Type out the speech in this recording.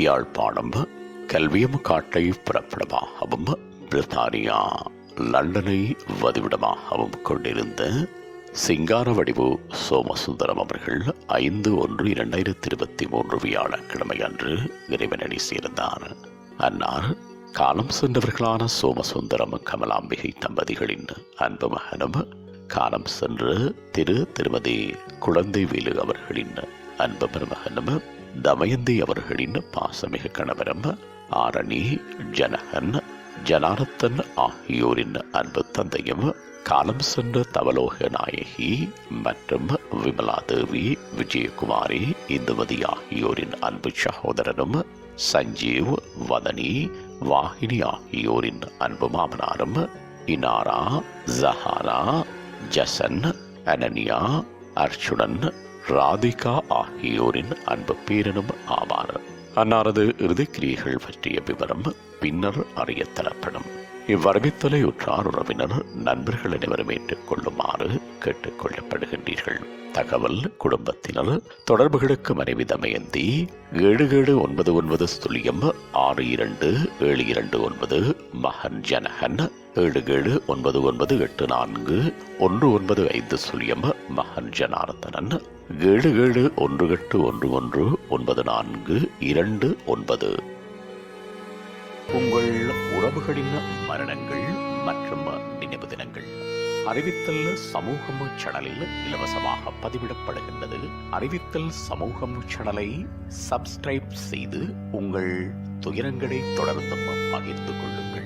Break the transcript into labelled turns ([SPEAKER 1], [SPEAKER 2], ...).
[SPEAKER 1] யாழ்ப்பாணம் கல்வியம் காட்டை புறப்படமாகவும் பிரித்தானியா லண்டனை வதிவிடமாகவும் கொண்டிருந்த சிங்கார வடிவு சோமசுந்தரம் அவர்கள் 5/1/2023 வியாழக்கிழமை அன்று இறைவனடி சேர்ந்தார். அன்னார் காலம் சென்றவர்களான சோமசுந்தரம் கமலாம்பிகை தம்பதிகளின் அன்பு மகனும் காலம் சென்ற திருமதி குழந்தைவேலு அவர்களின் அன்பு மருமகனும் தமயந்தி அவர்களின் பாசமிகு கணவரும் ஆரணி ஜனகன் ஜனார்த்தன் ஆகியோரின் அன்பு தந்தையும் காலம் சென்ற தவலோக நாயகி மற்றும் விமலா தேவி விஜயகுமாரி இந்துமதி ஆகியோரின் அன்பு சகோதரனும் சஞ்சீவ் வதனி வாகினி ஆகியோரின் அன்பு மாமனாரும் இனாரா ஜஹானா ஜசன் அனனியா அர்ச்சுனன் ராதிகா ஆகியோரின் அன்பு பேரனும் ஆவார். அன்னாரது இறுதிக்கிரியைகள் பற்றிய விவரம் பின்னர் அறிய தரப்படும். இவ்வரவித்தலை உற்றார் உறவினர் நண்பர்கள் அனைவரும் ஏற்றுக் கொள்ளுமாறு கேட்டுக் கொள்ளப்படுகின்றீர்கள். தகவல் குடும்பத்தினர் தொடர்புகளுக்கு மனைவி தமயந்தி 7790627279 மகன் ஜனகன் 7799841995 மகன் ஜனார்த்தனன் 7718119429. உங்கள் உறவுகளின் மரணங்கள் மற்றும் நினைவு தினங்கள் அறிவித்தல் சமூகம் சேனலில் இலவசமாக பதிவிடப்படுகின்றது. அறிவித்தல் சமூகம் சேனலை சப்ஸ்கிரைப் செய்து உங்கள் துயரங்களை தொடர்ந்து பகிர்ந்து கொள்ளுங்கள்.